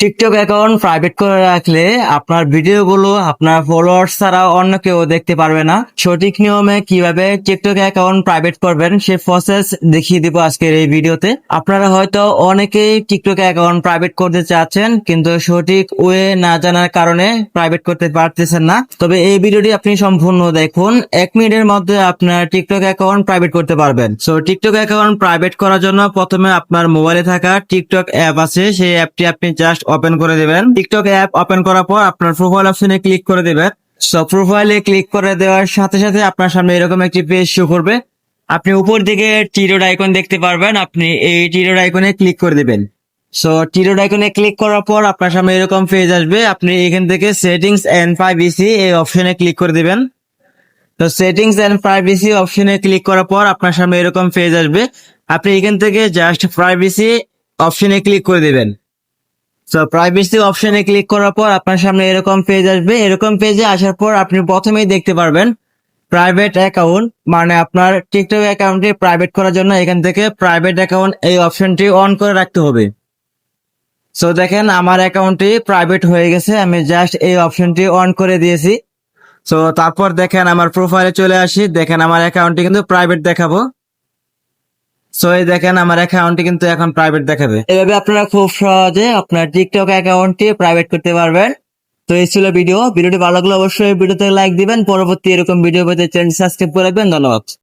TikTok account private করে রাখলে আপনার ভিডিওগুলো আপনার ফলোয়ার্স ছাড়া অন্য কেউ দেখতে পারবে না। সঠিক নিয়মে কিভাবে টিকটক অ্যাকাউন্ট প্রাইভেট করবেন সে প্রসেস দেখিয়ে দিব আজকের এই ভিডিওতে। আপনারা হয়তো অনেকেই টিকটক অ্যাকাউন্ট প্রাইভেট করতে চাচ্ছেন কিন্তু সঠিক ওয়ে না জানার কারণে প্রাইভেট করতে পারতেছেন না। তবে এই ভিডিওটি আপনি সম্পূর্ণ দেখুন, 1 মিনিটের মধ্যে আপনার টিকটক অ্যাকাউন্ট প্রাইভেট করতে পারবেন। সো টিকটক অ্যাকাউন্ট প্রাইভেট করার জন্য প্রথমে আপনার মোবাইলে থাকা টিকটক অ্যাপ আছে, সেই অ্যাপটি আপনি জাস্ট ওপেন করে দিবেন। টিকটক অ্যাপ ওপেন করার পর আপনার প্রোফাইল অপশনে ক্লিক করে দিবেন। সো প্রোফাইলে ক্লিক করে দেওয়ার সাথে সাথে আপনার সামনে এরকম একটি পেজ শো করবে। আপনি উপর দিকে টিরোড আইকন দেখতে পারবেন, আপনি এই টিরোড আইকনে ক্লিক করে দিবেন। সো টিরোড আইকনে ক্লিক করার পর আপনার সামনে এরকম পেজ আসবে। আপনি এখান থেকে সেটিংস এন্ড প্রাইভেসি এই অপশনে ক্লিক করে দিবেন। তো সেটিংস এন্ড প্রাইভেসি অপশনে ক্লিক করার পর আপনার সামনে এরকম পেজ আসবে। আপনি এখান থেকে জাস্ট প্রাইভেসি অপশনে ক্লিক করে দিবেন। তো প্রাইভেসি অপশনে ক্লিক করার পর আপনার সামনে এরকম পেজ আসবে। এরকম পেজে আসার পর আপনি প্রথমেই দেখতে পারবেন প্রাইভেট অ্যাকাউন্ট, মানে আপনার টিকটক অ্যাকাউন্টটি প্রাইভেট করার জন্য এখান থেকে প্রাইভেট অ্যাকাউন্ট এই অপশনটি অন করে রাখতে হবে। সো দেখেন আমার অ্যাকাউন্টটি প্রাইভেট হয়ে গেছে, আমি জাস্ট এই অপশনটি অন করে দিয়েছি। সো তারপর দেখেন আমার প্রোফাইলে চলে আসি, দেখেন আমার অ্যাকাউন্টটি কিন্তু প্রাইভেট দেখাবো। সো এই দেখেন আমার অ্যাকাউন্টটি কিন্তু এখন প্রাইভেট দেখাবে। এভাবে আপনারা খুব সহজে আপনার টিকটক অ্যাকাউন্টটি প্রাইভেট করতে পারবেন। তো এই ছিল ভিডিওটি ভালো লাগলে অবশ্যই ভিডিওতে লাইক দিবেন। পরবর্তী এরকম ভিডিও পেতে চ্যানেল সাবস্ক্রাইব করে রাখবেন। ধন্যবাদ।